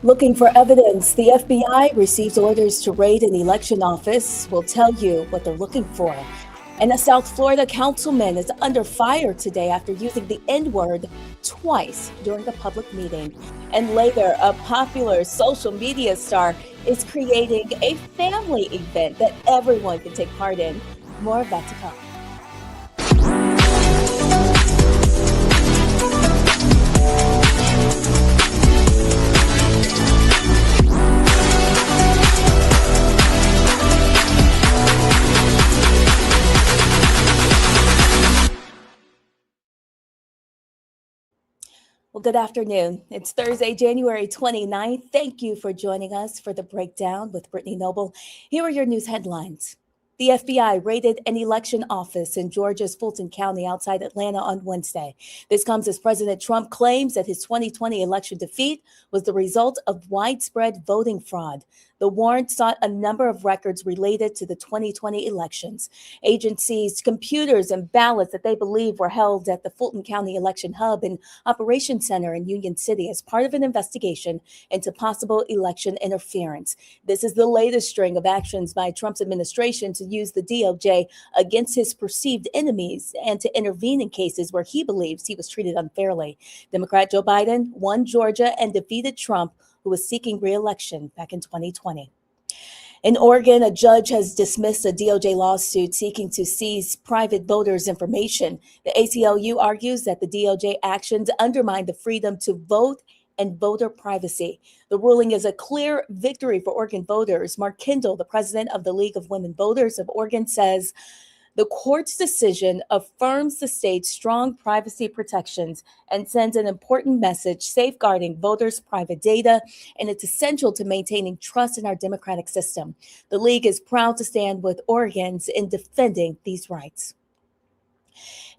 Looking for evidence, the FBI receives orders to raid an election office. We'll tell you what they're looking for. And a South Florida councilman is under fire today after using the N word twice during a public meeting. And later, a popular social media star is creating a family event that everyone can take part in. More of that to come. Well, good afternoon. It's Thursday, January 29th. Thank you for joining us for the breakdown with Brittany Noble. Here are your news headlines. The FBI raided an election office in Georgia's Fulton County outside Atlanta on Wednesday. This comes as President Trump claims that his 2020 election defeat was the result of widespread voting fraud. The warrant sought a number of records related to the 2020 elections. Agencies, computers, and ballots that they believe were held at the Fulton County Election Hub and Operations Center in Union City as part of an investigation into possible election interference. This is the latest string of actions by Trump's administration to use the DOJ against his perceived enemies and to intervene in cases where he believes he was treated unfairly. Democrat Joe Biden won Georgia and defeated Trump, who was seeking re-election back in 2020. In Oregon, a judge has dismissed a DOJ lawsuit seeking to seize private voters' information. The ACLU argues that the DOJ actions undermine the freedom to vote and voter privacy. The ruling is a clear victory for Oregon voters. Mark Kindle, the president of the League of Women Voters of Oregon, says the court's decision affirms the state's strong privacy protections and sends an important message safeguarding voters' private data, and it's essential to maintaining trust in our democratic system. The league is proud to stand with Oregons in defending these rights.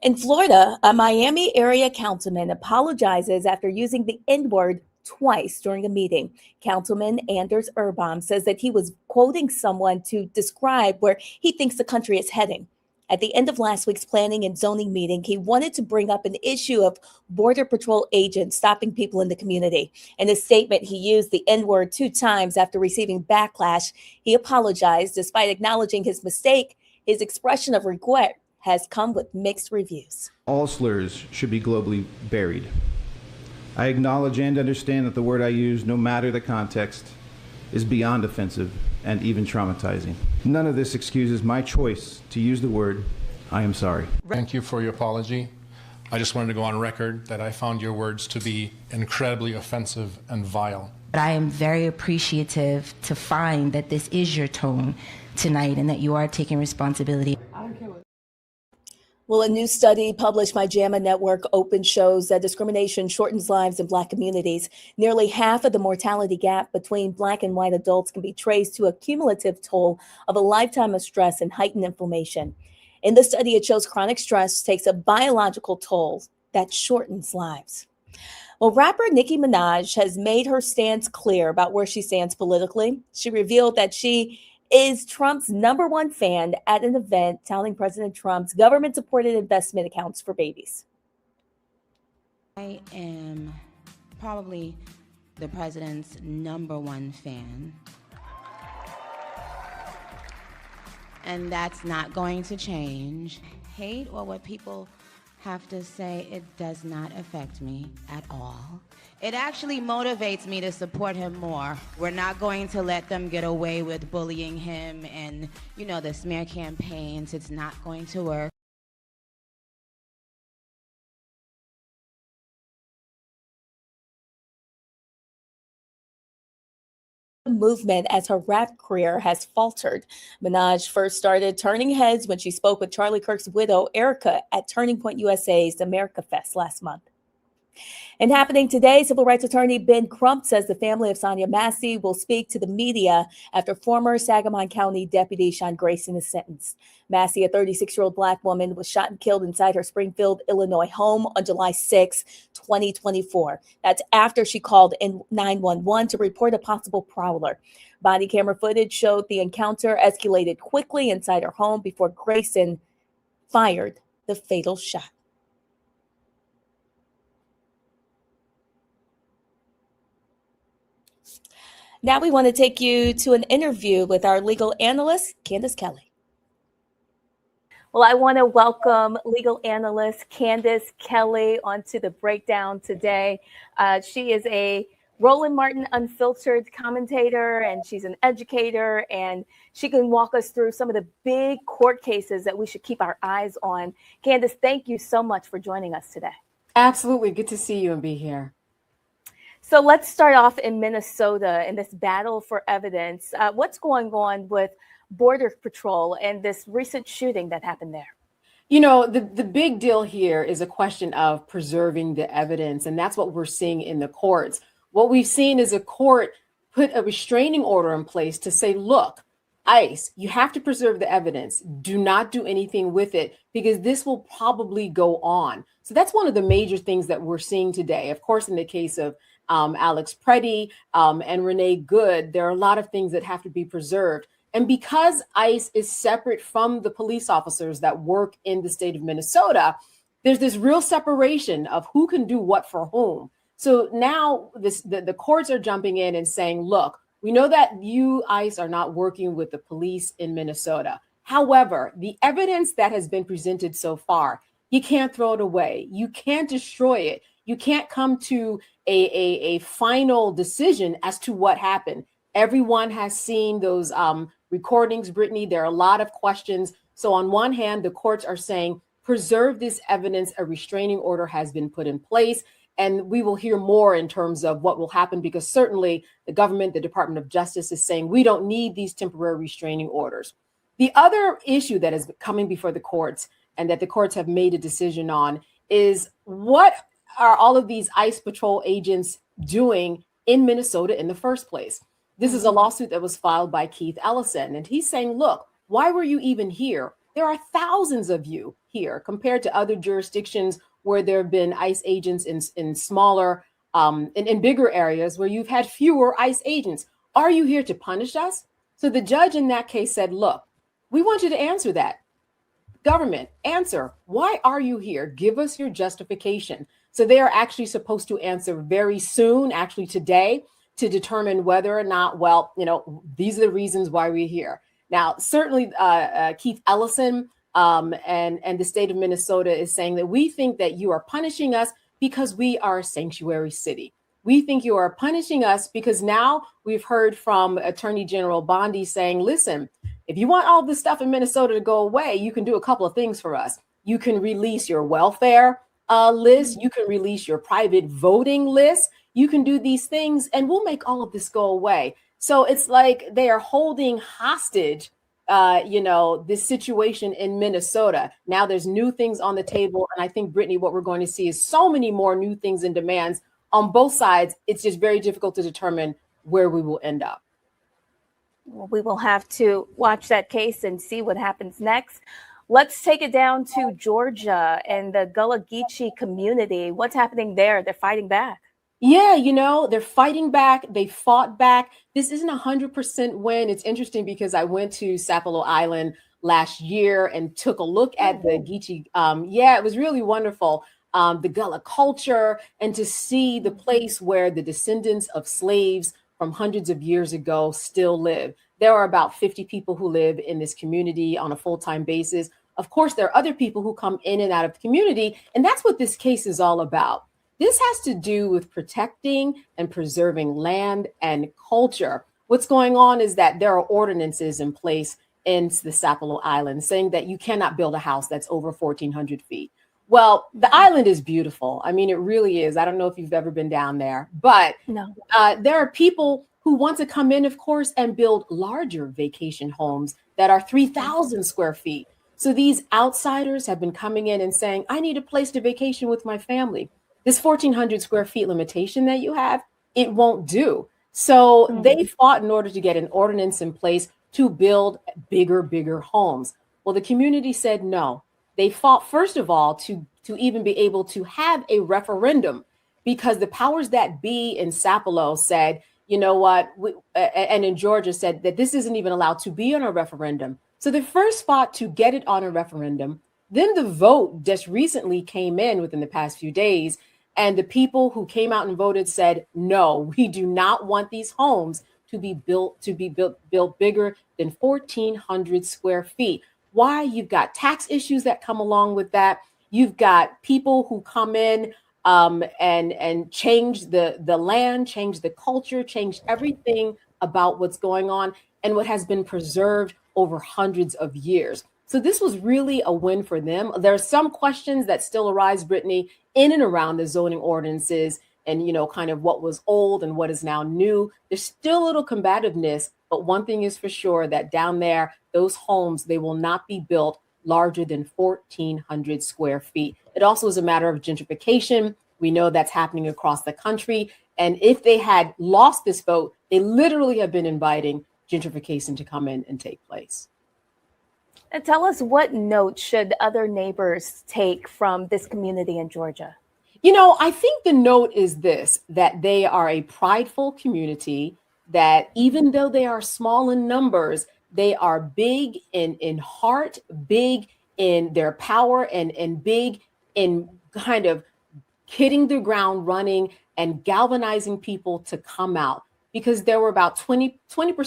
In Florida, a Miami area councilman apologizes after using the N word twice during a meeting. Councilman Anders Urban says that he was quoting someone to describe where he thinks the country is heading. At the end of last week's planning and zoning meeting, he wanted to bring up an issue of Border Patrol agents stopping people in the community. In his statement, he used the N word 2 times after receiving backlash. He apologized despite acknowledging his mistake. His expression of regret has come with mixed reviews. All slurs should be globally buried. I acknowledge and understand that the word I use, no matter the context, is beyond offensive and even traumatizing. None of this excuses my choice to use the word. I am sorry. Thank you for your apology. I just wanted to go on record that I found your words to be incredibly offensive and vile. But I am very appreciative to find that this is your tone tonight and that you are taking responsibility. Well, a new study published by JAMA Network Open shows that discrimination shortens lives in Black communities. Nearly half of the mortality gap between Black and white adults can be traced to a cumulative toll of a lifetime of stress and heightened inflammation. In the study, it shows chronic stress takes a biological toll that shortens lives. Well, rapper Nicki Minaj has made her stance clear about where she stands politically. She revealed that she is Trump's #1 fan at an event touting President Trump's government-supported investment accounts for babies. I am probably the president's #1 fan. And that's not going to change. Hate or what people have to say, it does not affect me at all. It actually motivates me to support him more. We're not going to let them get away with bullying him and, the smear campaigns. It's not going to work. Movement as her rap career has faltered. Minaj first started turning heads when she spoke with Charlie Kirk's widow, Erica, at Turning Point USA's America Fest last month. And happening today, civil rights attorney Ben Crump says the family of Sonia Massey will speak to the media after former Sangamon County Deputy Sean Grayson is sentenced. Massey, a 36-year-old Black woman, was shot and killed inside her Springfield, Illinois home on July 6, 2024. That's after she called in 911 to report a possible prowler. Body camera footage showed the encounter escalated quickly inside her home before Grayson fired the fatal shot. Now we want to take you to an interview with our legal analyst, Candace Kelly. Well, I want to welcome legal analyst Candace Kelly onto the breakdown today. She is a Roland Martin Unfiltered commentator, and she's an educator, and she can walk us through some of the big court cases that we should keep our eyes on. Candace, thank you so much for joining us today. Absolutely. Good to see you and be here. So let's start off in Minnesota in this battle for evidence. What's going on with Border Patrol and this recent shooting that happened there? You know, the big deal here is a question of preserving the evidence, and that's what we're seeing in the courts. What we've seen is a court put a restraining order in place to say, look, ICE, you have to preserve the evidence. Do not do anything with it because this will probably go on. So that's one of the major things that we're seeing today. Of course, in the case of Alex Preddy and Renee Good, there are a lot of things that have to be preserved. And because ICE is separate from the police officers that work in the state of Minnesota, there's this real separation of who can do what for whom. So now the courts are jumping in and saying, look, we know that you, ICE, are not working with the police in Minnesota. However, the evidence that has been presented so far, you can't throw it away. You can't destroy it. You can't come to a final decision as to what happened. Everyone has seen those recordings, Brittany. There are a lot of questions. So on one hand, the courts are saying, preserve this evidence. A restraining order has been put in place. And we will hear more in terms of what will happen, because certainly the government, the Department of Justice is saying we don't need these temporary restraining orders. The other issue that is coming before the courts and that the courts have made a decision on is what are all of these ICE patrol agents doing in Minnesota in the first place? This is a lawsuit that was filed by Keith Ellison, and he's saying, look, why were you even here? There are thousands of you here compared to other jurisdictions where there have been ICE agents in smaller, in bigger areas where you've had fewer ICE agents. Are you here to punish us? So the judge in that case said, look, we want you to answer that. Government, answer. Why are you here? Give us your justification. So they are actually supposed to answer very soon, actually today, to determine whether or not, well, you know, these are the reasons why we're here. Now, certainly Keith Ellison and the state of Minnesota is saying that we think that you are punishing us because we are a sanctuary city. We think you are punishing us because now we've heard from Attorney General Bondi saying, listen, if you want all this stuff in Minnesota to go away, you can do a couple of things for us. You can release your welfare list. You can release your private voting list. You can do these things and we'll make all of this go away. So it's like they are holding hostage, this situation in Minnesota. Now there's new things on the table. And I think, Brittany, what we're going to see is so many more new things and demands on both sides. It's just very difficult to determine where we will end up. Well, we will have to watch that case and see what happens next. Let's take it down to Georgia and the Gullah Geechee community. What's happening there? They're fighting back. Yeah, they're fighting back. They fought back. This isn't 100% win. It's interesting because I went to Sapelo Island last year and took a look at the Geechee. It was really wonderful. The Gullah culture, and to see the place where the descendants of slaves from hundreds of years ago still live. There are about 50 people who live in this community on a full-time basis. Of course, there are other people who come in and out of the community, and that's what this case is all about. This has to do with protecting and preserving land and culture. What's going on is that there are ordinances in place in the Sapelo Island saying that you cannot build a house that's over 1,400 feet. Well, the island is beautiful. I mean, it really is. I don't know if you've ever been down there, but No. There are people who want to come in, of course, and build larger vacation homes that are 3,000 square feet. So these outsiders have been coming in and saying, I need a place to vacation with my family. This 1,400 square feet limitation that you have, it won't do. So they fought in order to get an ordinance in place to build bigger homes. Well, the community said no. They fought, first of all, to even be able to have a referendum, because the powers that be in Sapelo said, you know what, and in Georgia said that this isn't even allowed to be on a referendum. So they first fought to get it on a referendum. Then the vote just recently came in within the past few days. And the people who came out and voted said, no, we do not want these homes to be built bigger than 1,400 square feet. Why? You've got tax issues that come along with that. You've got people who come in and change the land, change the culture, change everything about what's going on and what has been preserved over hundreds of years. So this was really a win for them. There are some questions that still arise, Brittany, in and around the zoning ordinances and, kind of what was old and what is now new. There's still a little combativeness, but one thing is for sure, that down there, those homes, they will not be built larger than 1,400 square feet. It also is a matter of gentrification. We know that's happening across the country. And if they had lost this vote, they literally have been inviting gentrification to come in and take place. And tell us, what note should other neighbors take from this community in Georgia? I think the note is this, that they are a prideful community, that even though they are small in numbers, they are big in heart, big in their power, and big in kind of hitting the ground running and galvanizing people to come out. Because there were about 20%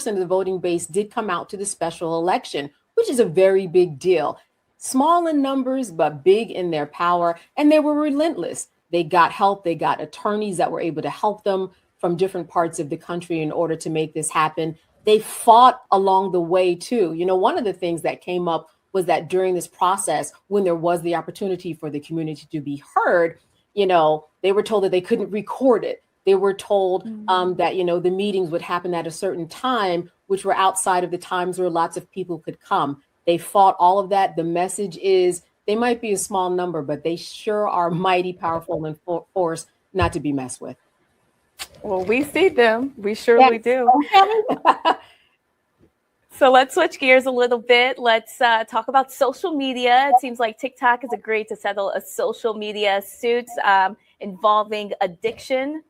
of the voting base did come out to the special election, which is a very big deal. Small in numbers, but big in their power. And they were relentless. They got help. They got attorneys that were able to help them from different parts of the country in order to make this happen. They fought along the way too. One of the things that came up was that during this process, when there was the opportunity for the community to be heard, they were told that they couldn't record it. They were told that, the meetings would happen at a certain time, which were outside of the times where lots of people could come. They fought all of that. The message is they might be a small number, but they sure are mighty powerful and force not to be messed with. Well, we see them. We surely do. Okay. So let's switch gears a little bit. Let's talk about social media. It seems like TikTok has agreed to settle a social media suit involving addiction.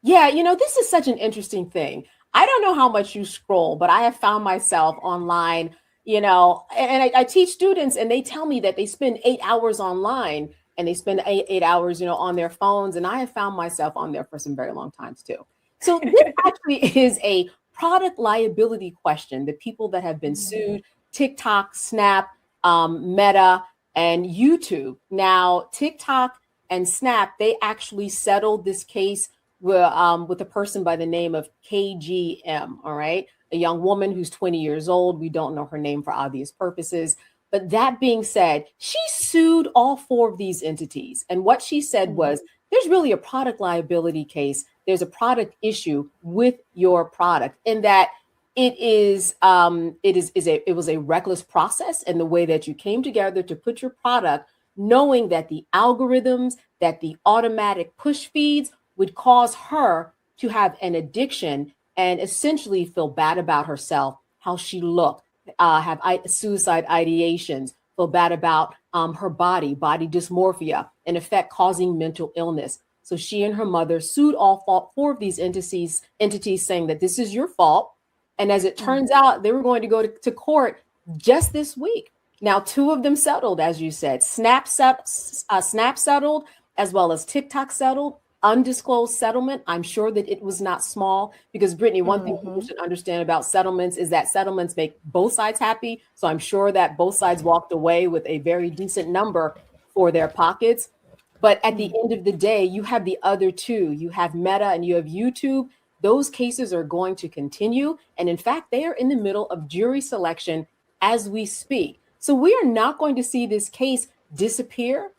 Yeah, this is such an interesting thing. I don't know how much you scroll, but I have found myself online, and I teach students and they tell me that they spend 8 hours online and they spend eight hours, on their phones. And I have found myself on there for some very long times too. So this actually is a product liability question. The people that have been sued, TikTok, Snap, Meta, and YouTube. Now, TikTok and Snap, they actually settled this case with a person by the name of KGM, all right? A young woman who's 20 years old. We don't know her name for obvious purposes. But that being said, she sued all four of these entities. And what she said was, there's really a product liability case. There's a product issue with your product, in that it was a reckless process in the way that you came together to put your product, knowing that the algorithms, that the automatic push feeds would cause her to have an addiction and essentially feel bad about herself, how she looked, have suicide ideations, feel bad about her body dysmorphia, in effect causing mental illness. So she and her mother sued all four of these entities saying that this is your fault. And as it turns out, they were going to go to court just this week. Now, two of them settled, as you said. Snap settled, as well as TikTok settled. Undisclosed settlement. I'm sure that it was not small, because Brittany, one thing people should understand about settlements is that settlements make both sides happy. So I'm sure that both sides walked away with a very decent number for their pockets. But at the end of the day, you have the other two. You have Meta and you have YouTube. Those cases are going to continue. And in fact, they are in the middle of jury selection as we speak. So we are not going to see this case disappear,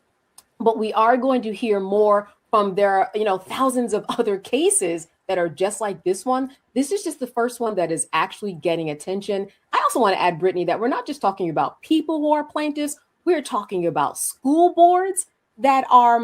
but we are going to hear more from their, thousands of other cases that are just like this one. This is just the first one that is actually getting attention. I also want to add, Brittany, that we're not just talking about people who are plaintiffs. We're talking about school boards that are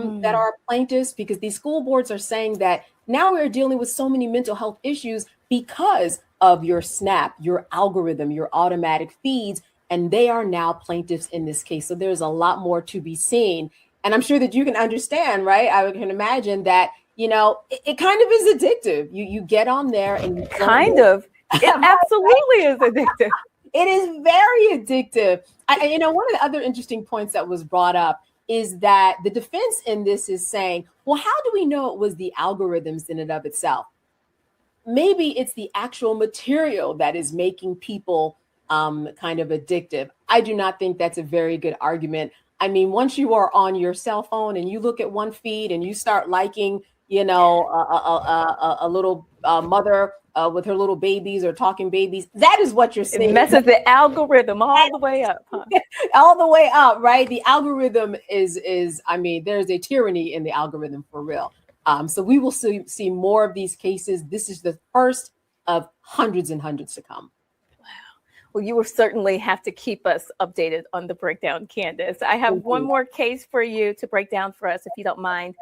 plaintiffs, because these school boards are saying that now we're dealing with so many mental health issues because of your Snap, your algorithm, your automatic feeds, and they are now plaintiffs in this case. So there's a lot more to be seen. And I'm sure that you can understand, right? I can imagine that, it kind of is addictive. You get on there and it absolutely is addictive. It is very addictive. One of the other interesting points that was brought up is that the defense in this is saying, well, how do we know it was the algorithms in and of itself? maybe it's the actual material that is making people kind of addictive. I do not think that's a very good argument. I mean, once you are on your cell phone and you look at one feed and you start liking, a little mother with her little babies or talking babies, that is what you're seeing. It messes the algorithm all the way up, huh? All the way up, right? The algorithm is I mean, there's a tyranny in the algorithm for real. So we will see more of these cases. This is the first of hundreds and hundreds to come. Well, you will certainly have to keep us updated on the breakdown, Candace. I have one more case for you to break down for us, if you don't mind.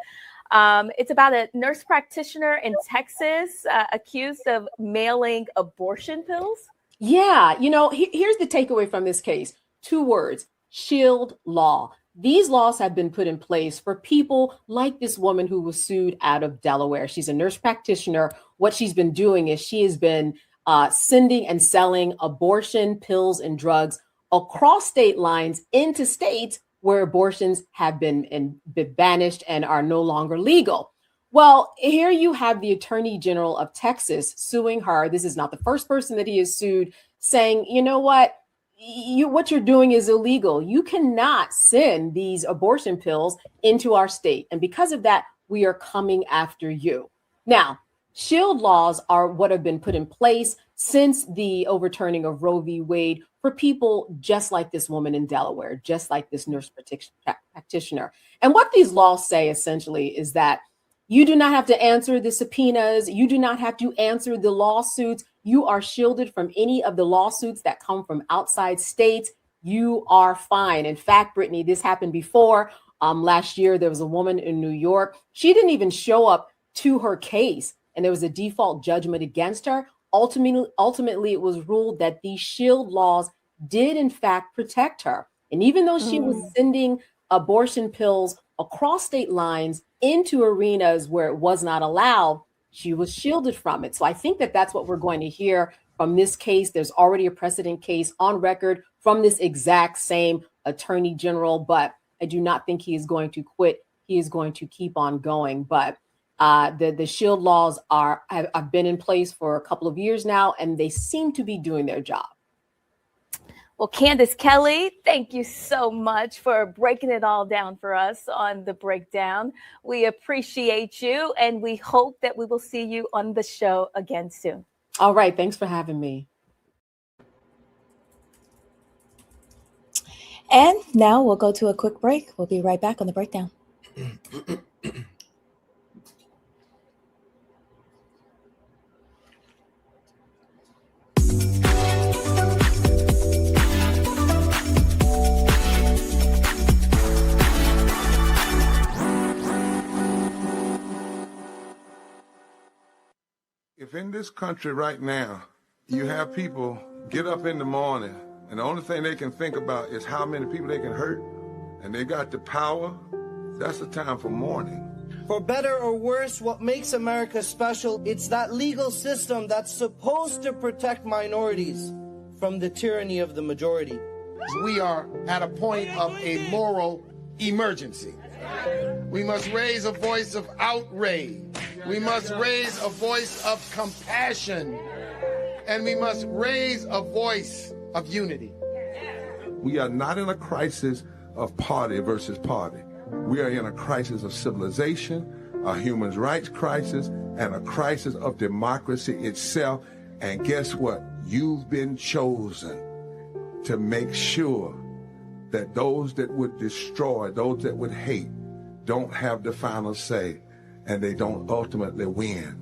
It's about a nurse practitioner in Texas accused of mailing abortion pills. Yeah, here's the takeaway from this case. 2 words: shield law. These laws have been put in place for people like this woman who was sued out of Delaware. She's a nurse practitioner. What she's been doing is she has been sending and selling abortion pills and drugs across state lines into states where abortions have been banished and are no longer legal. Well, here you have the Attorney General of Texas suing her. This is not the first person that he has sued, saying, you know what? What you're doing is illegal. You cannot send these abortion pills into our state. And because of that, we are coming after you. Now, shield laws are what have been put in place since the overturning of Roe v. Wade for people just like this woman in Delaware, just like this nurse practitioner. And what these laws say essentially is that you do not have to answer the subpoenas. You do not have to answer the lawsuits. You are shielded from any of the lawsuits that come from outside states. You are fine. In fact, Brittany, this happened before. Last year, there was a woman in New York. She didn't even show up to her case, and there was a default judgment against her. Ultimately, it was ruled that these shield laws did, in fact, protect her. And even though she was sending abortion pills across state lines into arenas where it was not allowed, she was shielded from it. So I think that that's what we're going to hear from this case. There's already a precedent case on record from this exact same attorney general, but I do not think he is going to quit. He is going to keep on going. But the shield laws have been in place for a couple of years now, and they seem to be doing their job. Well, Candace Kelly, thank you so much for breaking it all down for us on The Breakdown. We appreciate you, and we hope that we will see you on the show again soon. All right. Thanks for having me. And now we'll go to a quick break. We'll be right back on The Breakdown. If in this country right now, you have people get up in the morning and the only thing they can think about is how many people they can hurt, and they got the power, that's the time for mourning. For better or worse, what makes America special, it's that legal system that's supposed to protect minorities from the tyranny of the majority. We are at a point of a moral emergency. We must raise a voice of outrage. We must raise a voice of compassion. And we must raise a voice of unity. We are not in a crisis of party versus party. We are in a crisis of civilization, a human rights crisis, and a crisis of democracy itself. And guess what? You've been chosen to make sure that those that would destroy, those that would hate, don't have the final say, and they don't ultimately win.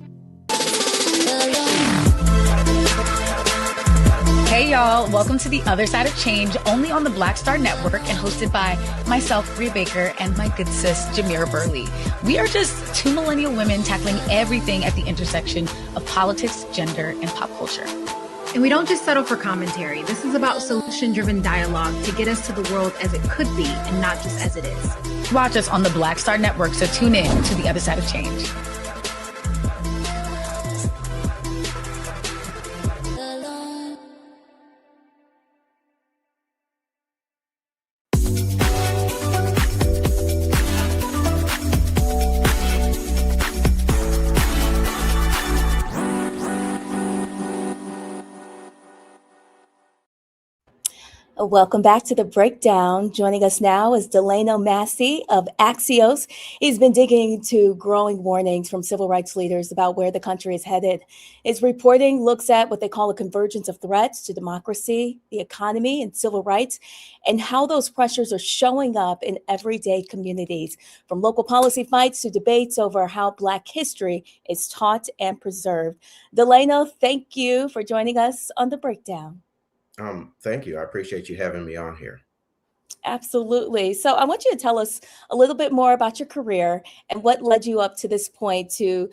Hey y'all, welcome to The Other Side of Change, only on the Black Star Network and hosted by myself, Bria Baker, and my good sis, Jamira Burley. We are just 2 millennial women tackling everything at the intersection of politics, gender, and pop culture. And we don't just settle for commentary. This is about solution-driven dialogue to get us to the world as it could be and not just as it is. Watch us on the Black Star Network, so tune in to The Other Side of Change. Welcome back to the breakdown. Joining us now is Delano Massey of Axios. He's been digging into growing warnings from civil rights leaders about where the country is headed. His reporting looks at what they call a convergence of threats to democracy, the economy, and civil rights, and how those pressures are showing up in everyday communities, from local policy fights to debates over how Black history is taught and preserved. Delano, thank you for joining us on the breakdown. Thank you. I appreciate you having me on here. Absolutely. So I want you to tell us a little bit more about your career and what led you up to this point to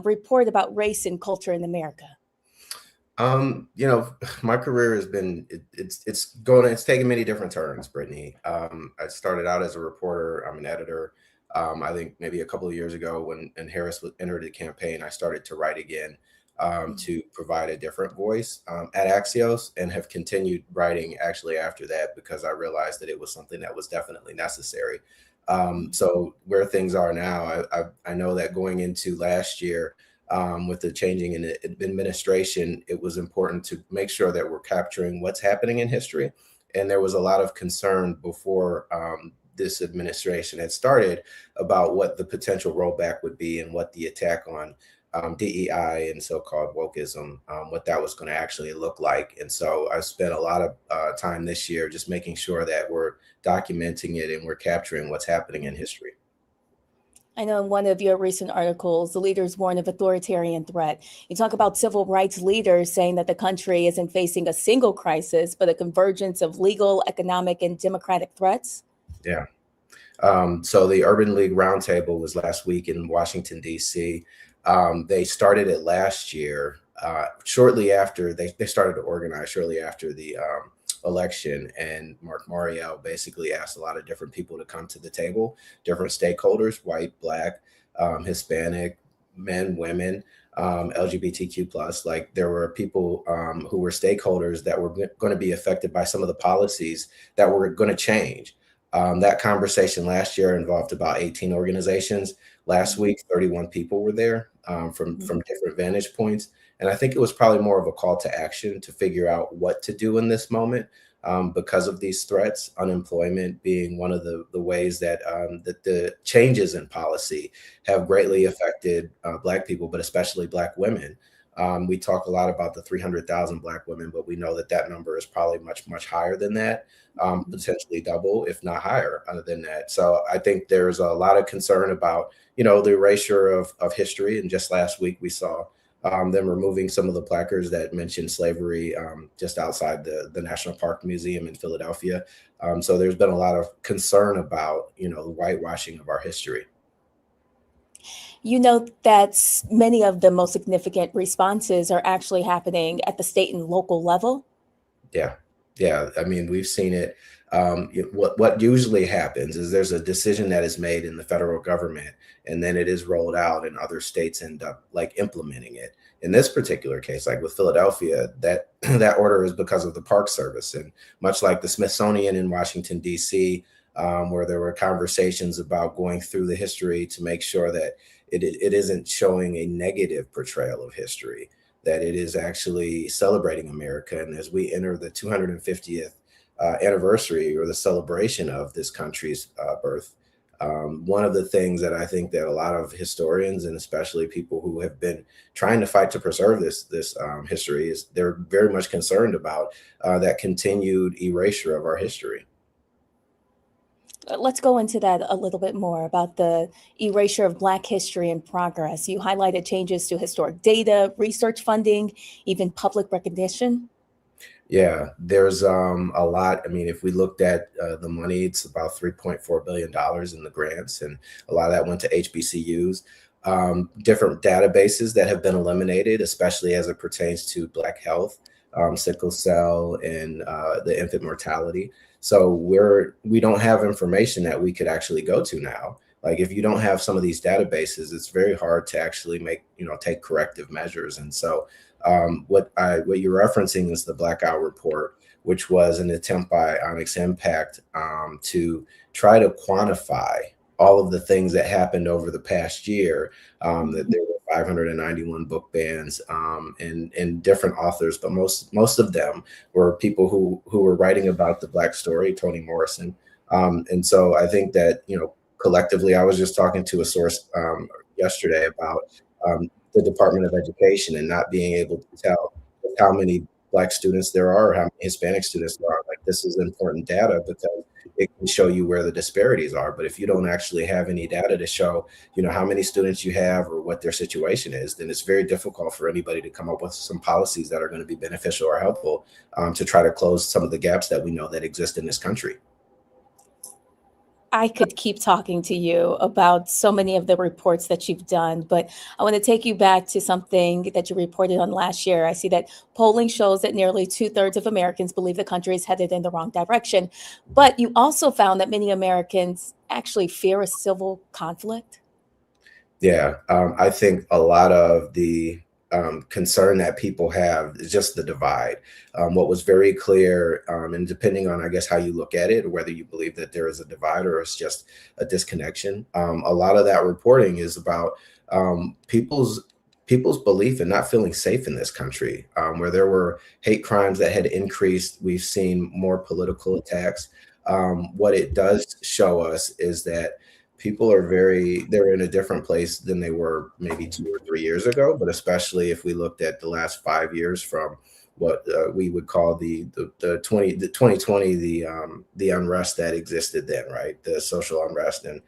report about race and culture in America. My career has been it's taken many different turns, Brittany. I started out as a reporter. I'm an editor. I think maybe a couple of years ago when Harris entered the campaign, I started to write again to provide a different voice at Axios, and have continued writing actually after that because I realized that it was something that was definitely necessary. So where things are now, I know that going into last year, with the changing in the administration, it was important to make sure that we're capturing what's happening in history. And there was a lot of concern before this administration had started about what the potential rollback would be and what the attack on DEI and so-called wokeism, what that was going to actually look like. And so I spent a lot of time this year just making sure that we're documenting it and we're capturing what's happening in history. I know in one of your recent articles, the leaders warn of authoritarian threat. You talk about civil rights leaders saying that the country isn't facing a single crisis, but a convergence of legal, economic, and democratic threats. Yeah. So the Urban League Roundtable was last week in Washington, D.C. They started it last year, shortly after they started to organize shortly after the election, and Mark Mariel basically asked a lot of different people to come to the table, different stakeholders, white, Black, Hispanic, men, women, LGBTQ plus. Like there were people who were stakeholders that were going to be affected by some of the policies that were going to change. That conversation last year involved about 18 organizations. Last week, 31 people were there from different vantage points. And I think it was probably more of a call to action to figure out what to do in this moment because of these threats, unemployment being one of the ways that that the changes in policy have greatly affected Black people, but especially Black women. We talk a lot about the 300,000 Black women, but we know that that number is probably much, much higher than that, potentially double, if not higher than that. So I think there's a lot of concern about, the erasure of history. And just last week, we saw them removing some of the placards that mentioned slavery just outside the National Park Museum in Philadelphia. So there's been a lot of concern about, the whitewashing of our history. You know that many of the most significant responses are actually happening at the state and local level. Yeah. I mean, we've seen it. What usually happens is there's a decision that is made in the federal government, and then it is rolled out, and other states end up like implementing it. In this particular case, like with Philadelphia, that order is because of the Park Service, and much like the Smithsonian in Washington, D.C., where there were conversations about going through the history to make sure that it isn't showing a negative portrayal of history, that it is actually celebrating America. And as we enter the 250th anniversary or the celebration of this country's birth, one of the things that I think that a lot of historians, and especially people who have been trying to fight to preserve this history, is they're very much concerned about that continued erasure of our history. Let's go into that a little bit more about the erasure of Black history and progress. You highlighted changes to historic data, research funding, even public recognition. Yeah, there's a lot. I mean, if we looked at the money, it's about $3.4 billion in the grants, and a lot of that went to HBCUs. Different databases that have been eliminated, especially as it pertains to Black health, sickle cell, and the infant mortality. So we don't have information that we could actually go to now. Like if you don't have some of these databases, it's very hard to actually take corrective measures. And so what you're referencing is the Blackout Report, which was an attempt by Onyx Impact to try to quantify all of the things that happened over the past year. That there were 591 book bans, and different authors, but most of them were people who were writing about the Black story, Toni Morrison. And so I think that, collectively, I was just talking to a source yesterday about the Department of Education and not being able to tell how many Black students there are or how many Hispanic students there are. Like, this is important data because it can show you where the disparities are. But if you don't actually have any data to show, how many students you have or what their situation is, then it's very difficult for anybody to come up with some policies that are going to be beneficial or helpful to try to close some of the gaps that we know that exist in this country. I could keep talking to you about so many of the reports that you've done, but I want to take you back to something that you reported on last year. I see that polling shows that nearly 2/3 of Americans believe the country is headed in the wrong direction. But you also found that many Americans actually fear a civil conflict. Yeah, I think a lot of the concern that people have is just the divide. What was very clear, and depending on, I guess, how you look at it, or whether you believe that there is a divide or it's just a disconnection, a lot of that reporting is about people's belief in not feeling safe in this country, where there were hate crimes that had increased. We've seen more political attacks. What it does show us is that people they're in a different place than they were maybe 2 or 3 years ago, but especially if we looked at the last 5 years from what we would call the 2020, the unrest that existed then, right? The social unrest and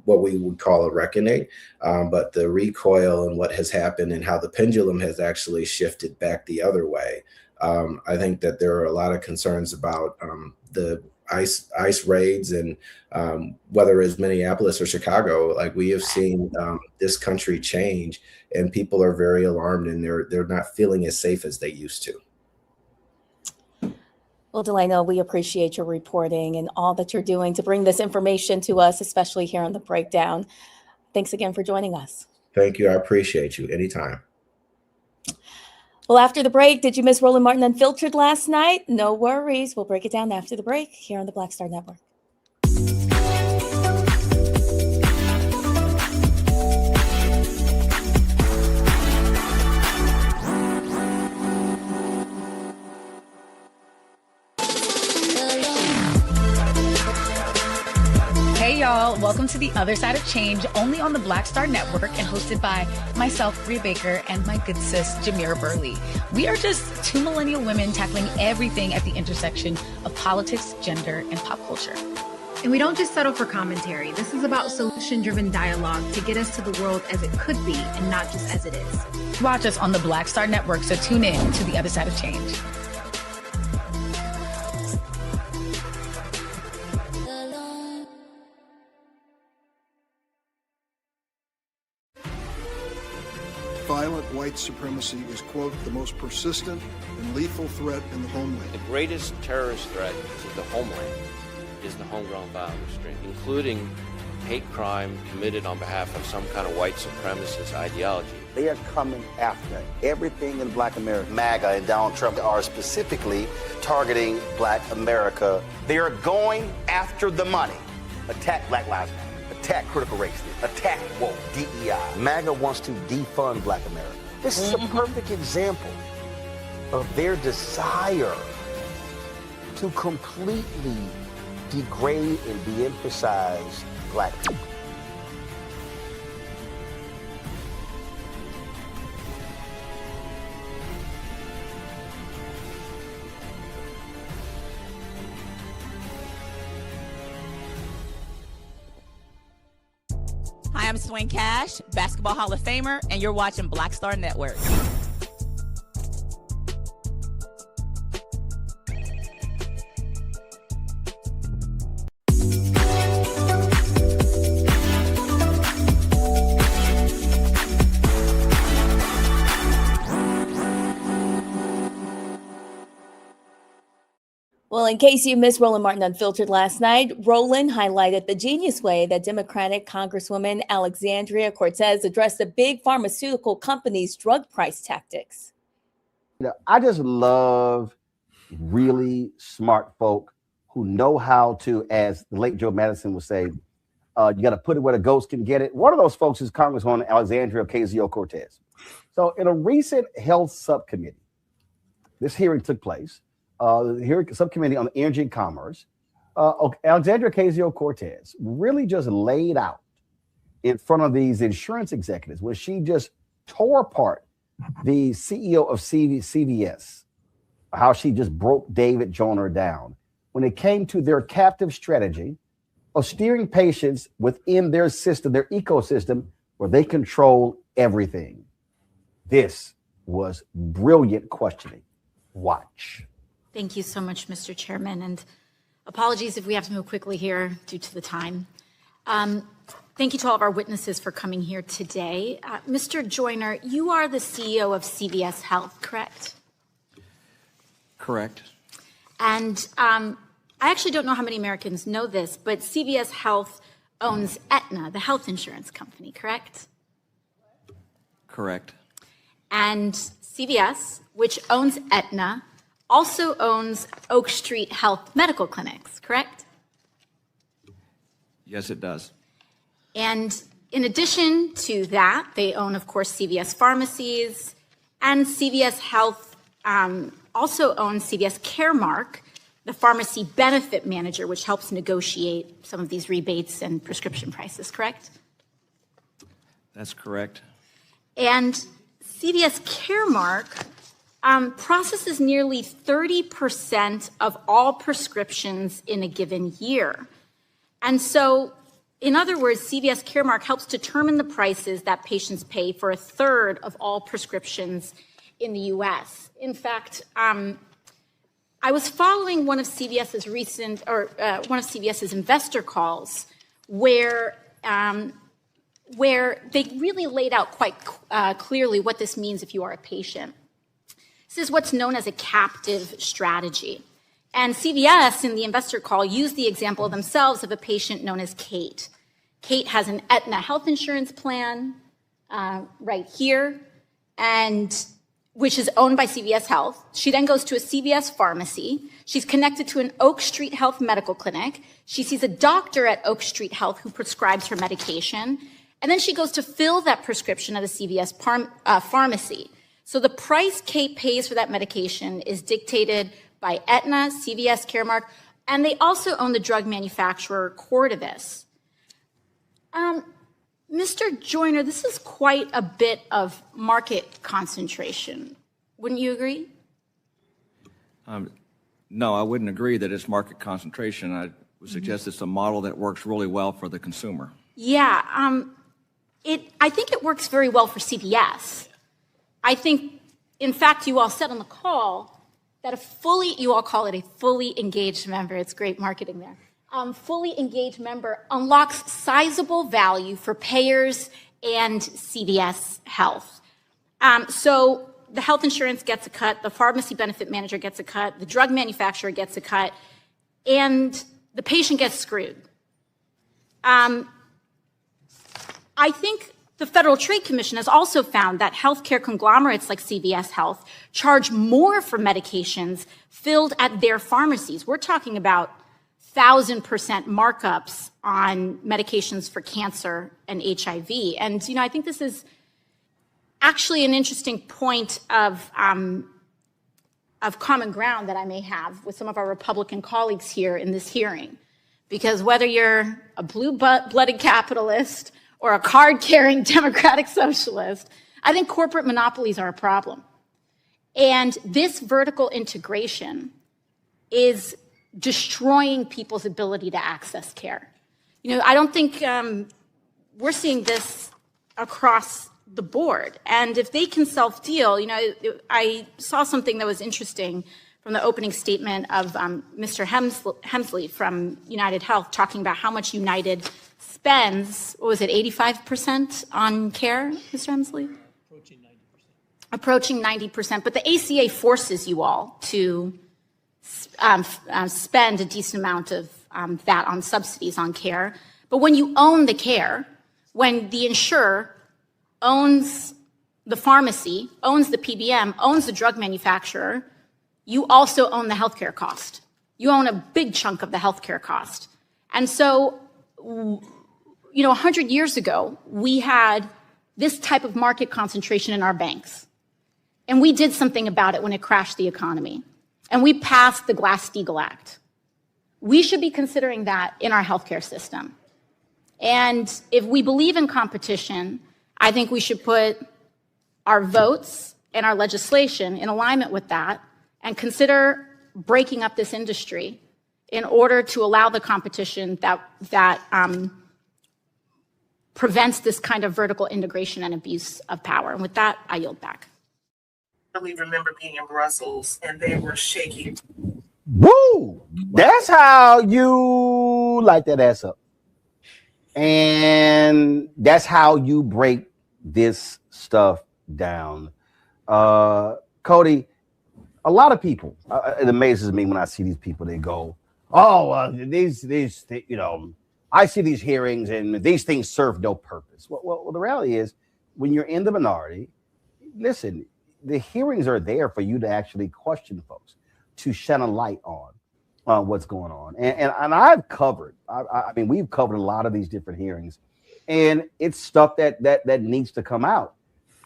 what we would call a reckoning. But the recoil and what has happened and how the pendulum has actually shifted back the other way. I think that there are a lot of concerns about the ICE raids and whether it's Minneapolis or Chicago. Like, we have seen this country change, and people are very alarmed, and they're not feeling as safe as they used to. Well, Delano, we appreciate your reporting and all that you're doing to bring this information to us, especially here on The Breakdown. Thanks again for joining us. Thank you. I appreciate you. Anytime. Well, after the break, did you miss Roland Martin Unfiltered last night? No worries. We'll break it down after the break here on the Black Star Network. Hey y'all, welcome to The Other Side of Change, only on the Black Star Network and hosted by myself, Bria Baker, and my good sis, Jamira Burley. We are just two millennial women tackling everything at the intersection of politics, gender, and pop culture. And we don't just settle for commentary. This is about solution-driven dialogue to get us to the world as it could be and not just as it is. Watch us on the Black Star Network, so tune in to The Other Side of Change. Violent white supremacy is, quote, the most persistent and lethal threat in the homeland. The greatest terrorist threat to the homeland is the homegrown violence stream, including hate crime committed on behalf of some kind of white supremacist ideology. They are coming after everything in Black America. MAGA and Donald Trump are specifically targeting Black America. They are going after the money. Attack Black Lives Matter. Attack critical race theory, attack woke, DEI. MAGA wants to defund Black America. This is a perfect example of their desire to completely degrade and de-emphasize Black people. Hi, I'm Swing Cash, Basketball Hall of Famer, and you're watching Black Star Network. Well, in case you missed Roland Martin Unfiltered last night, Roland highlighted the genius way that Democratic Congresswoman Alexandria Cortez addressed the big pharmaceutical companies' drug price tactics. I just love really smart folk who know how to, as the late Joe Madison would say, You got to put it where the goats can get it. One of those folks is Congresswoman Alexandria Ocasio-Cortez. So in a recent health subcommittee, this hearing took place, hearing subcommittee on energy and commerce, Alexandria Ocasio-Cortez really just laid out in front of these insurance executives where she just tore apart the CEO of CVS, how she just broke David Joyner down when it came to their captive strategy of steering patients within their system, their ecosystem, where they control everything. This was brilliant questioning. Watch. Thank you so much, Mr. Chairman, and apologies if we have to move quickly here due to the time. Thank you to all of our witnesses for coming here today. Mr. Joyner, you are the CEO of CVS Health, correct? Correct. And I actually don't know how many Americans know this, but CVS Health owns Aetna, the health insurance company, correct? Correct. And CVS, which owns Aetna, also owns Oak Street Health Medical Clinics, correct? Yes, it does. And in addition to that, they own, of course, CVS Pharmacies, and CVS Health also owns CVS Caremark, the pharmacy benefit manager, which helps negotiate some of these rebates and prescription prices, correct? That's correct. And CVS Caremark processes nearly 30% of all prescriptions in a given year. And so, in other words, CVS Caremark helps determine the prices that patients pay for a third of all prescriptions in the U.S. In fact, I was following one of CVS's investor calls where they really laid out quite clearly what this means if you are a patient. This is what's known as a captive strategy. And CVS, in the investor call, used the example themselves of a patient known as Kate. Kate has an Aetna health insurance plan right here, and which is owned by CVS Health. She then goes to a CVS pharmacy. She's connected to an Oak Street Health medical clinic. She sees a doctor at Oak Street Health who prescribes her medication. And then she goes to fill that prescription at a CVS pharmacy. So the price Kate pays for that medication is dictated by Aetna, CVS Caremark, and they also own the drug manufacturer Cordavis. Mr. Joyner, this is quite a bit of market concentration. Wouldn't you agree? No, I wouldn't agree that it's market concentration. I would suggest it's a model that works really well for the consumer. Yeah, I think it works very well for CVS. I think, in fact, you all said on the call that you all call it a fully engaged member. It's great marketing there. Fully engaged member unlocks sizable value for payers and CVS Health. So the health insurance gets a cut, the pharmacy benefit manager gets a cut, the drug manufacturer gets a cut, and the patient gets screwed. I think the Federal Trade Commission has also found that healthcare conglomerates like CVS Health charge more for medications filled at their pharmacies. We're talking about 1,000% markups on medications for cancer and HIV. And, I think this is actually an interesting point of common ground that I may have with some of our Republican colleagues here in this hearing. Because whether you're a blue-blooded capitalist or a card-carrying democratic socialist, I think corporate monopolies are a problem. And this vertical integration is destroying people's ability to access care. I don't think we're seeing this across the board. And if they can self-deal, I saw something that was interesting from the opening statement of Mr. Hemsley from United Health talking about how much United spends, 85% on care, Mr. Hemsley? Approaching 90%. But the ACA forces you all to spend a decent amount of that on subsidies on care. But when you own the care, when the insurer owns the pharmacy, owns the PBM, owns the drug manufacturer, you also own the healthcare cost. You own a big chunk of the healthcare cost. And so 100 years ago, we had this type of market concentration in our banks. And we did something about it when it crashed the economy. And we passed the Glass-Steagall Act. We should be considering that in our healthcare system. And if we believe in competition, I think we should put our votes and our legislation in alignment with that and consider breaking up this industry in order to allow the competition that prevents this kind of vertical integration and abuse of power. And with that, I yield back. I remember being in Brussels and they were shaking. Woo! That's how you light that ass up. And that's how you break this stuff down. Cody, a lot of people, it amazes me when I see these people, they go, oh, these, I see these hearings and these things serve no purpose. Well, the reality is when you're in the minority, listen, the hearings are there for you to actually question folks, to shed a light on what's going on. And I've covered, I mean, we've covered a lot of these different hearings, and it's stuff that needs to come out.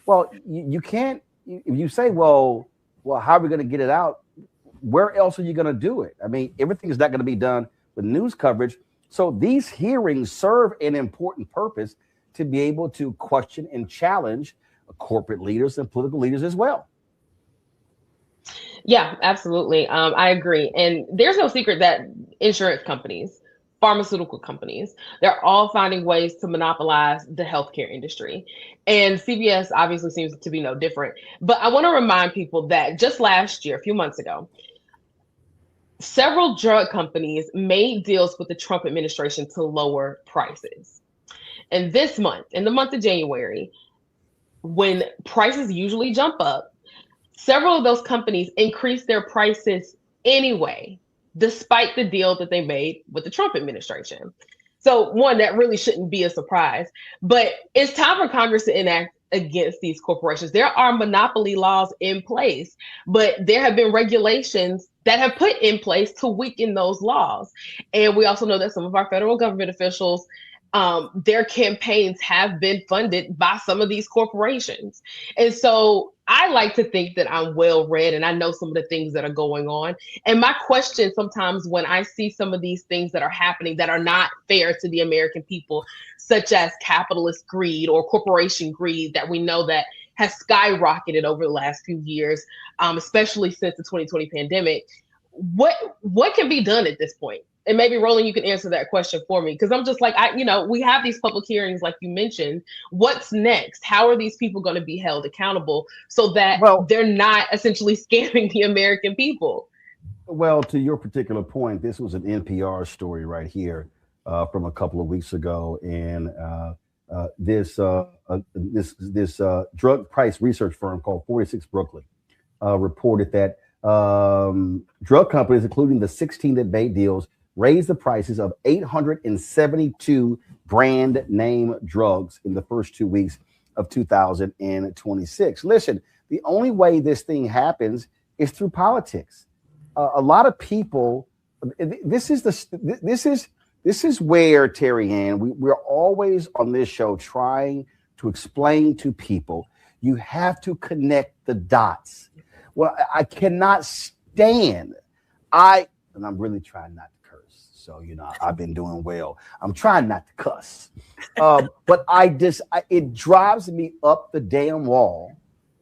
Well, you can't, if you say, well, how are we going to get it out? Where else are you going to do it? I mean, everything is not going to be done with news coverage. So these hearings serve an important purpose to be able to question and challenge corporate leaders and political leaders as well. Yeah, absolutely. I agree. And there's no secret that insurance companies, pharmaceutical companies, they're all finding ways to monopolize the healthcare industry. And CVS obviously seems to be no different. But I want to remind people that just last year, a few months ago, several drug companies made deals with the Trump administration to lower prices. And this month, in the month of January, when prices usually jump up, several of those companies increased their prices anyway, despite the deal that they made with the Trump administration. So one, that really shouldn't be a surprise, but it's time for Congress to enact against these corporations. There are monopoly laws in place, but there have been regulations that have put in place to weaken those laws. And we also know that some of our federal government officials, their campaigns have been funded by some of these corporations. And so I like to think that I'm well read and I know some of the things that are going on. And my question sometimes when I see some of these things that are happening that are not fair to the American people, such as capitalist greed or corporation greed that we know that has skyrocketed over the last few years, especially since the 2020 pandemic, what can be done at this point? And maybe Roland, you can answer that question for me, because I'm just like, we have these public hearings, like you mentioned. What's next? How are these people going to be held accountable so that they're not essentially scamming the American people? Well, to your particular point, this was an NPR story right here from a couple of weeks ago, and this drug price research firm called 46 Brooklyn reported that drug companies, including the 16 that made deals, raised the prices of 872 brand name drugs in the first 2 weeks of 2026. Listen, the only way this thing happens is through politics. A lot of people, this is where, Terry Ann, we're always on this show trying to explain to people, you have to connect the dots. Well, I cannot stand, and I'm really trying not to curse. So, I've been doing well. I'm trying not to cuss. But it drives me up the damn wall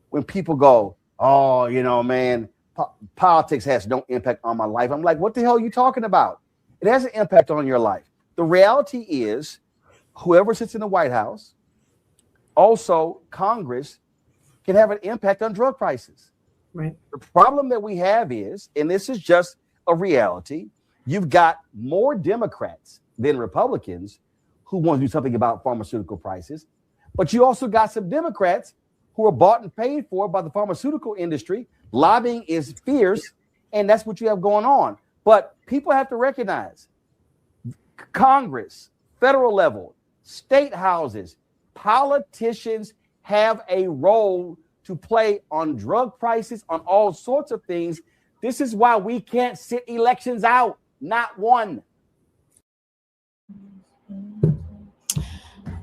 when people go, oh, man, politics has no impact on my life. I'm like, what the hell are you talking about? It has an impact on your life. The reality is whoever sits in the White House, also Congress, can have an impact on drug prices. Right. The problem that we have is, and this is just a reality, you've got more Democrats than Republicans who want to do something about pharmaceutical prices, but you also got some Democrats who are bought and paid for by the pharmaceutical industry. Lobbying is fierce, and that's what you have going on. But people have to recognize Congress, federal level, state houses, politicians have a role to play on drug prices, on all sorts of things. This is why we can't sit elections out, not one.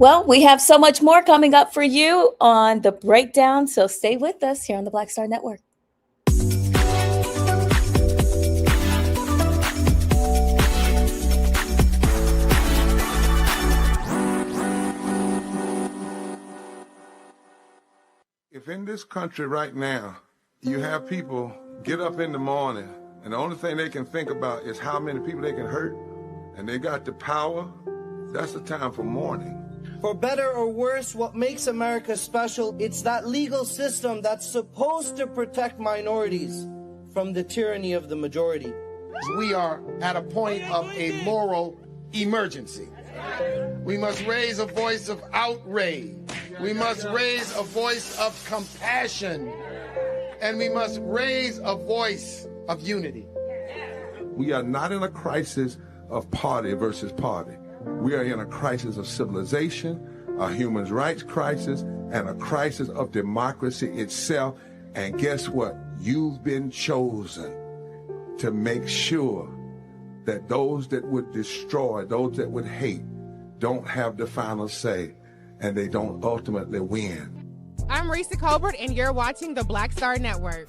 Well, we have so much more coming up for you on the breakdown, so stay with us here on the Black Star Network. If in this country right now, you have people get up in the morning and the only thing they can think about is how many people they can hurt, and they got the power, that's the time for mourning. For better or worse, what makes America special, it's that legal system that's supposed to protect minorities from the tyranny of the majority. We are at a point of a moral emergency. We must raise a voice of outrage. We must raise a voice of compassion. And we must raise a voice of unity. We are not in a crisis of party versus party. We are in a crisis of civilization, a human rights crisis, and a crisis of democracy itself. And guess what? You've been chosen to make sure that those that would destroy, those that would hate, don't have the final say, and they don't ultimately win. I'm Risa Colbert, and you're watching the Black Star Network.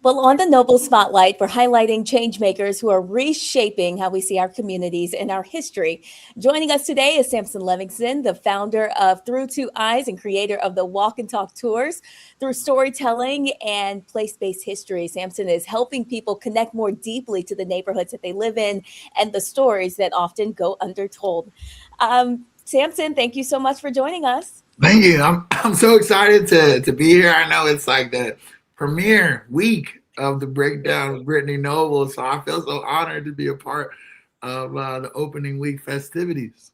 Well, on the Noble Spotlight, we're highlighting change makers who are reshaping how we see our communities and our history. Joining us today is Samson Livingston, the founder of Through Two Eyes and creator of the Walk and Talk Tours. Through storytelling and place-based history, Samson is helping people connect more deeply to the neighborhoods that they live in and the stories that often go undertold. Samson, thank you so much for joining us. Thank you. I'm so excited to be here. I know it's like the premiere week of the breakdown with Brittany Noble, so I feel so honored to be a part of the opening week festivities.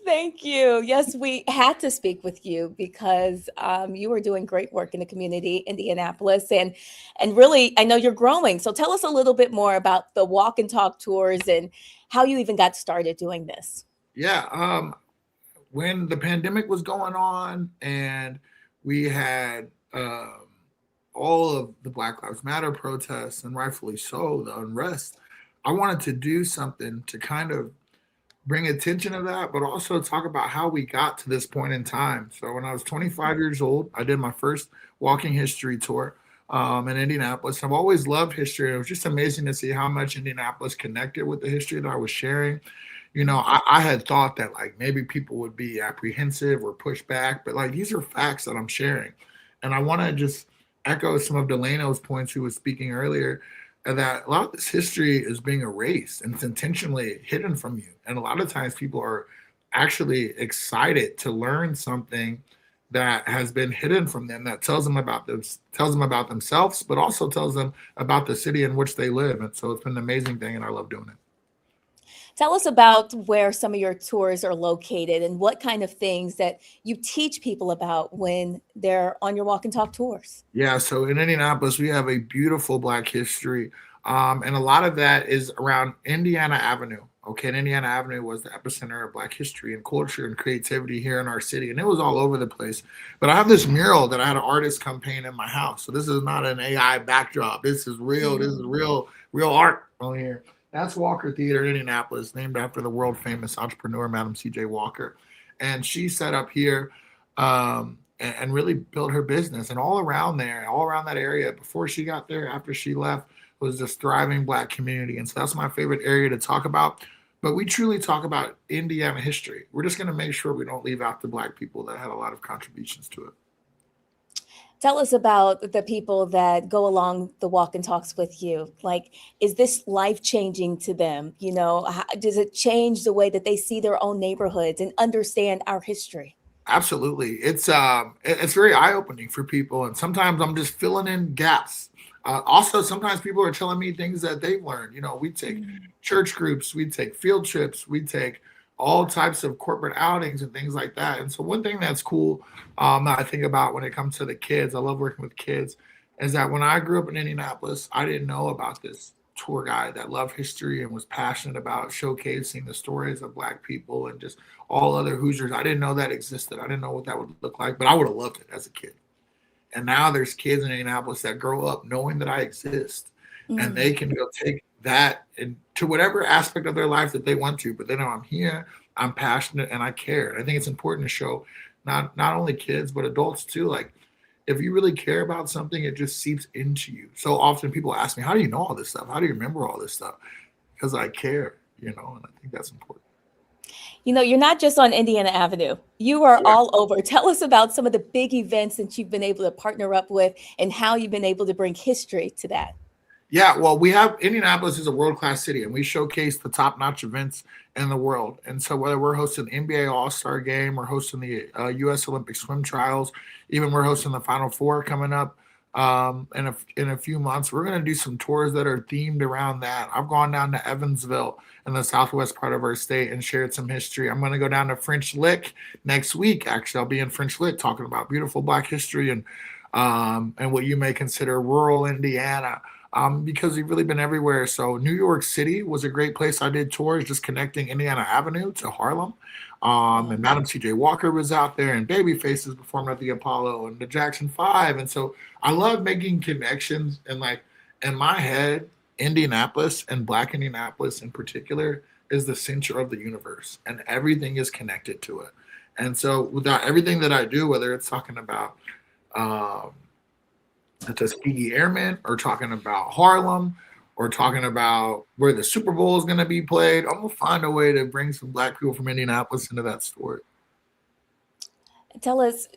Thank you. Yes, we had to speak with you because you are doing great work in the community, Indianapolis, and really, I know you're growing. So tell us a little bit more about the Walk and Talk Tours and how you even got started doing this. Yeah, when the pandemic was going on and we had all of the Black Lives Matter protests, and rightfully so, the unrest, I wanted to do something to kind of bring attention to that, but also talk about how we got to this point in time. So when I was 25 years old, I did my first walking history tour in Indianapolis. I've always loved history. It was just amazing to see how much Indianapolis connected with the history that I was sharing. You know, I had thought that like maybe people would be apprehensive or push back, but like these are facts that I'm sharing. And I want to just echo some of Delano's points, who was speaking earlier, that a lot of this history is being erased and it's intentionally hidden from you. And a lot of times people are actually excited to learn something that has been hidden from them, that tells them about themselves, but also tells them about the city in which they live. And so it's been an amazing thing, and I love doing it. Tell us about where some of your tours are located and what kind of things that you teach people about when they're on your Walk and Talk tours. Yeah, so in Indianapolis, we have a beautiful Black history. And a lot of that is around Indiana Avenue. Okay, and Indiana Avenue was the epicenter of Black history and culture and creativity here in our city. And it was all over the place. But I have this mural that I had an artist come paint in my house. So this is not an AI backdrop. This is real. This is real art on here. That's Walker Theater in Indianapolis, named after the world famous entrepreneur, Madam C.J. Walker. And she set up here and really built her business. And all around there, all around that area, before she got there, after she left, was this thriving Black community. And so that's my favorite area to talk about. But we truly talk about Indiana history. We're just going to make sure we don't leave out the Black people that had a lot of contributions to it. Tell us about the people that go along the walk and talks with you. Like, is this life-changing to them? You know, does it change the way that they see their own neighborhoods and understand our history? Absolutely. It's very eye-opening for people. And sometimes I'm just filling in gaps. Also, sometimes people are telling me things that they've learned. You know, we take church groups, we take field trips, we take all types of corporate outings and things like that. And so one thing that's cool that I think about when it comes to the kids, I love working with kids, is that when I grew up in Indianapolis, I didn't know about this tour guide that loved history and was passionate about showcasing the stories of Black people and just all other Hoosiers. I didn't know that existed. I didn't know what that would look like, but I would have loved it as a kid. And now there's kids in Indianapolis that grow up knowing that I exist, and they can go take that into whatever aspect of their life that they want to, but they know I'm here, I'm passionate, and I care. I think it's important to show not only kids, but adults too. Like, if you really care about something, it just seeps into you. So often people ask me, how do you know all this stuff? How do you remember all this stuff? Because I care, and I think that's important. You're not just on Indiana Avenue. You are all over. Tell us about some of the big events that you've been able to partner up with and how you've been able to bring history to that. Yeah, well, Indianapolis is a world-class city, and we showcase the top-notch events in the world. And so whether we're hosting the NBA All-Star Game, we're hosting the U.S. Olympic swim trials, even we're hosting the Final Four coming up in a few months. We're going to do some tours that are themed around that. I've gone down to Evansville in the southwest part of our state and shared some history. I'm going to go down to French Lick next week. Actually, I'll be in French Lick talking about beautiful Black history and what you may consider rural Indiana. Because we've really been everywhere. So New York City was a great place. I did tours just connecting Indiana Avenue to Harlem. And Madam C.J. Walker was out there, and Babyface performed at the Apollo, and the Jackson 5. And so I love making connections. And like in my head, Indianapolis and Black Indianapolis in particular is the center of the universe, and everything is connected to it. And so without everything that I do, whether it's talking about the Tuskegee Airmen, or talking about Harlem, or talking about where the Super Bowl is going to be played, I'm going to find a way to bring some Black people from Indianapolis into that story. Tell us,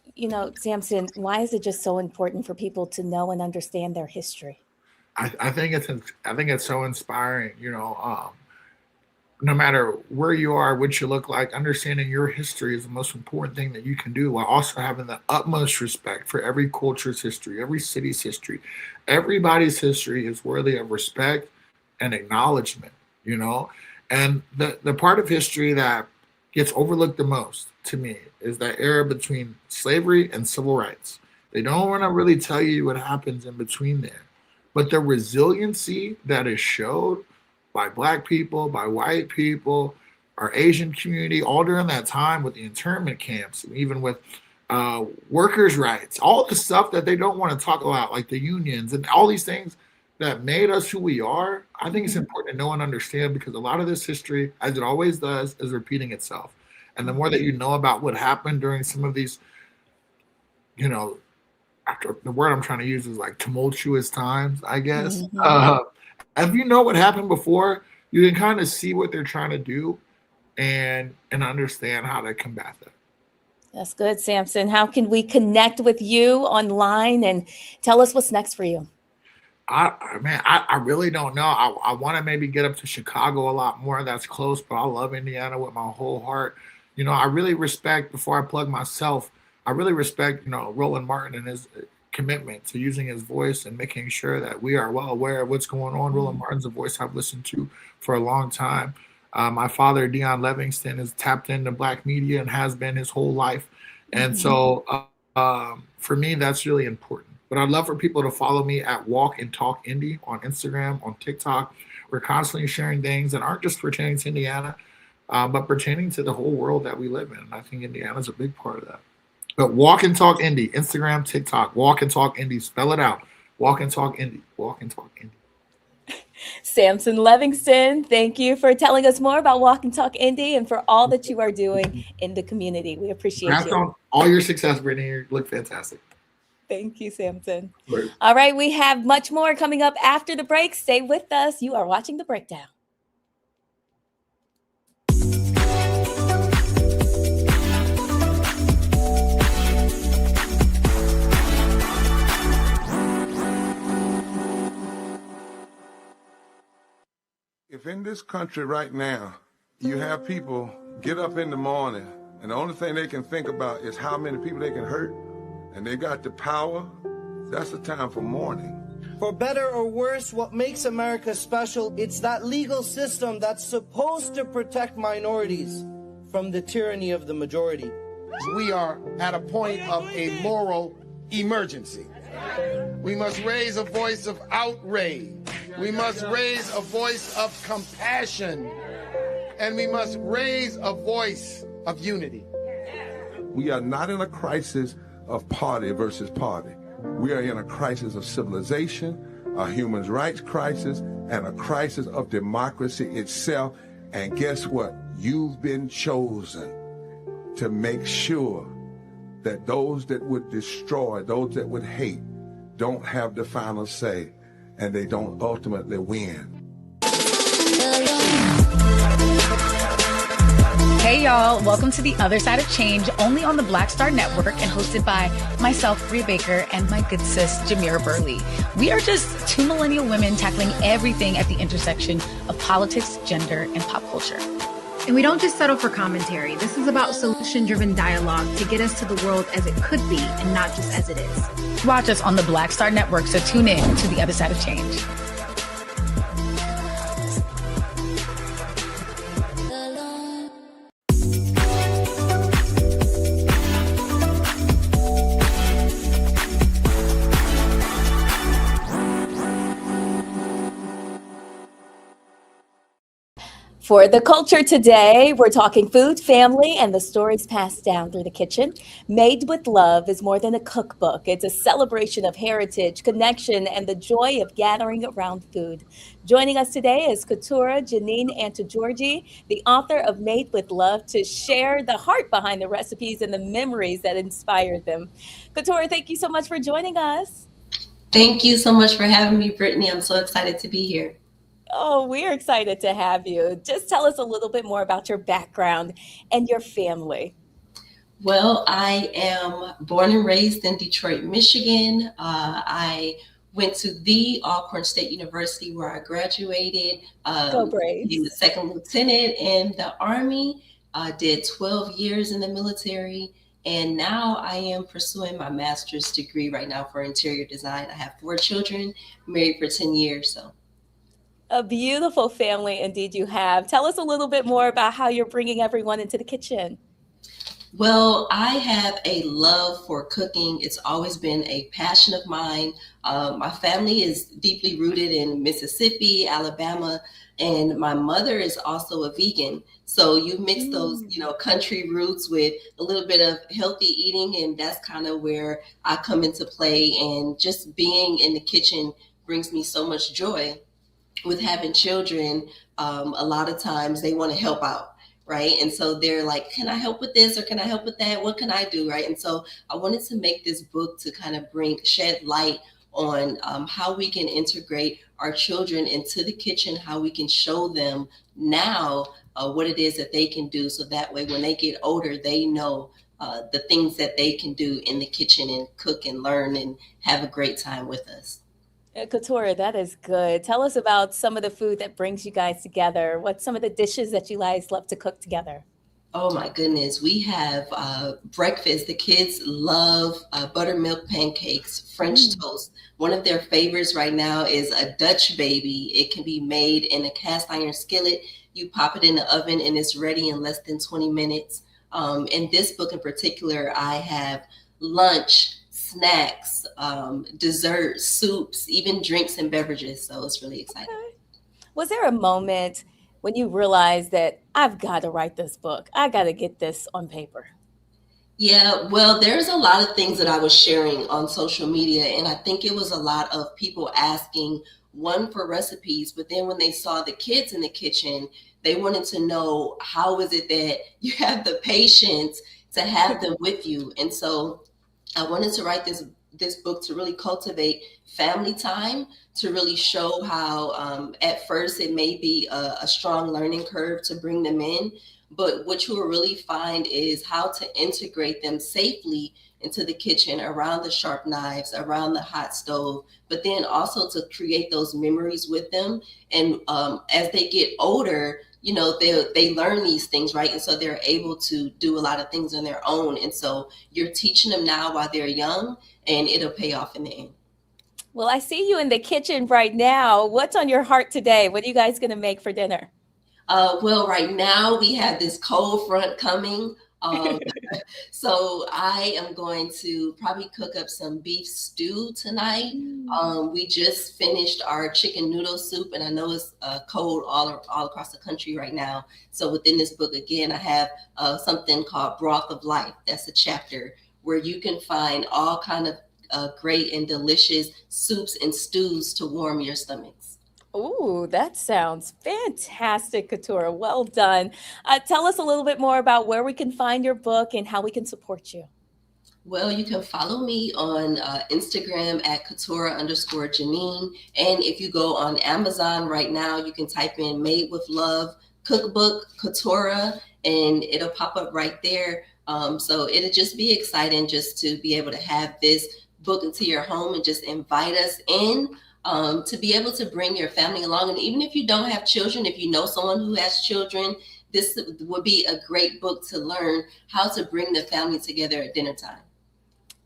Samson, why is it just so important for people to know and understand their history? I think it's so inspiring, no matter where you are, what you look like, understanding your history is the most important thing that you can do, while also having the utmost respect for every culture's history, every city's history. Everybody's history is worthy of respect and acknowledgement, And the part of history that gets overlooked the most, to me, is that era between slavery and civil rights. They don't want to really tell you what happens in between there. But the resiliency that is showed by Black people, by white people, our Asian community, all during that time with the internment camps, and even with workers' rights, all the stuff that they don't want to talk about, like the unions and all these things that made us who we are. I think it's important to know and understand, because a lot of this history, as it always does, is repeating itself. And the more that you know about what happened during some of these, after the word I'm trying to use is like tumultuous times, I guess. If you know what happened before, you can kind of see what they're trying to do and understand how to combat that. That's good, Samson. How can we connect with you online and tell us what's next for you? I really don't know. I want to maybe get up to Chicago a lot more. That's close, but I love Indiana with my whole heart. I really respect, before I plug myself, I really respect, Roland Martin and his commitment to using his voice and making sure that we are well aware of what's going on. Roland Martin's a voice I've listened to for a long time. My father, Dion Livingston, is tapped into Black media and has been his whole life. And so for me, that's really important. But I'd love for people to follow me at Walk and Talk Indy on Instagram, on TikTok. We're constantly sharing things that aren't just pertaining to Indiana, but pertaining to the whole world that we live in. And I think Indiana's a big part of that. But Walk and Talk Indy, Instagram, TikTok, Walk and Talk Indy, spell it out. Walk and Talk Indy, Walk and Talk Indy. Samson Livingston, thank you for telling us more about Walk and Talk Indy and for all that you are doing in the community. We appreciate you. On all your success, Brittany. You look fantastic. Thank you, Samson. Right. All right, we have much more coming up after the break. Stay with us. You are watching The Breakdown. If in this country right now, you have people get up in the morning and the only thing they can think about is how many people they can hurt, and they got the power, that's the time for mourning. For better or worse, what makes America special, it's that legal system that's supposed to protect minorities from the tyranny of the majority. We are at a point of a moral emergency. We must raise a voice of outrage. We must raise a voice of compassion. And we must raise a voice of unity. We are not in a crisis of party versus party. We are in a crisis of civilization, a human rights crisis, and a crisis of democracy itself. And guess what? You've been chosen to make sure that those that would destroy, those that would hate, don't have the final say, and they don't ultimately win. Hey y'all, welcome to The Other Side of Change, only on the Black Star Network and hosted by myself, Bria Baker, and my good sis, Jamira Burley. We are just two millennial women tackling everything at the intersection of politics, gender, and pop culture. And we don't just settle for commentary. This is about solution-driven dialogue to get us to the world as it could be and not just as it is. Watch us on the Black Star Network, so tune in to The Other Side of Change. For the culture today, we're talking food, family, and the stories passed down through the kitchen. Made with Love is more than a cookbook. It's a celebration of heritage, connection, and the joy of gathering around food. Joining us today is Couture Janine Antogeorgi, the author of Made with Love, to share the heart behind the recipes and the memories that inspired them. Couture, thank you so much for joining us. Thank you so much for having me, Brittany. I'm so excited to be here. Oh, we're excited to have you. Just tell us a little bit more about your background and your family. Well, I am born and raised in Detroit, Michigan. I went to the Alcorn State University where I graduated. Go Braves. Became a second lieutenant in the Army. Did 12 years in the military. And now I am pursuing my master's degree right now for interior design. I have 4 children, married for 10 years. So. A beautiful family indeed you have. Tell us a little bit more about how you're bringing everyone into the kitchen. Well, I have a love for cooking. It's always been a passion of mine. My family is deeply rooted in Mississippi, Alabama, and my mother is also a vegan. So you mix those, country roots with a little bit of healthy eating, and that's kind of where I come into play. And just being in the kitchen brings me so much joy. With having children, a lot of times they want to help out, right? And so they're like, can I help with this or can I help with that? What can I do, right? And so I wanted to make this book to kind of shed light on how we can integrate our children into the kitchen, how we can show them now what it is that they can do. So that way, when they get older, they know the things that they can do in the kitchen and cook and learn and have a great time with us. Couture, that is good. Tell us about some of the food that brings you guys together. What's some of the dishes that you guys love to cook together? Oh my goodness. We have breakfast. The kids love buttermilk pancakes, French toast. One of their favorites right now is a Dutch baby. It can be made in a cast iron skillet. You pop it in the oven and it's ready in less than 20 minutes. In this book in particular, I have lunch, snacks, desserts, soups, even drinks and beverages. So it's really exciting. Okay. Was there a moment when you realized that I've got to write this book? I got to get this on paper? Yeah, well, there's a lot of things that I was sharing on social media, and I think it was a lot of people asking, one, for recipes, but then when they saw the kids in the kitchen, they wanted to know, how is it that you have the patience to have them with you? And so I wanted to write this book to really cultivate family time, to really show how at first it may be a strong learning curve to bring them in, but what you will really find is how to integrate them safely into the kitchen, around the sharp knives, around the hot stove, but then also to create those memories with them. And as they get older, they learn these things, right? And so they're able to do a lot of things on their own. And so you're teaching them now while they're young, and it'll pay off in the end. Well, I see you in the kitchen right now. What's on your heart today? What are you guys going to make for dinner? Well, right now we have this cold front coming. So I am going to probably cook up some beef stew tonight. We just finished our chicken noodle soup, and I know it's cold all across the country right now. So within this book, again, I have something called Broth of Life. That's a chapter where you can find all kind of great and delicious soups and stews to warm your stomachs. Ooh, that sounds fantastic, Katura. Well done. Tell us a little bit more about where we can find your book and how we can support you. Well, you can follow me on Instagram at Katura_Janine. And if you go on Amazon right now, you can type in Made with Love Cookbook Katura, and it'll pop up right there. So it'll just be exciting just to be able to have this book into your home and just invite us in. To be able to bring your family along. And even if you don't have children, if you know someone who has children, this would be a great book to learn how to bring the family together at dinner time.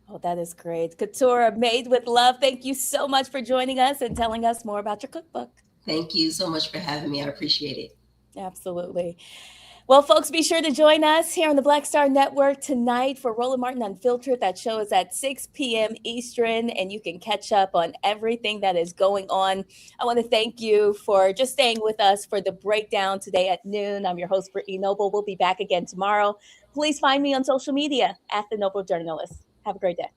Oh, that is great. Katura, Made with Love, thank you so much for joining us and telling us more about your cookbook. Thank you so much for having me. I appreciate it. Absolutely. Well, folks, be sure to join us here on the Black Star Network tonight for Roland Martin Unfiltered. That show is at 6 p.m. Eastern, and you can catch up on everything that is going on. I want to thank you for just staying with us for the breakdown today at noon. I'm your host, Brittany Noble. We'll be back again tomorrow. Please find me on social media at The Noble Journalist. Have a great day.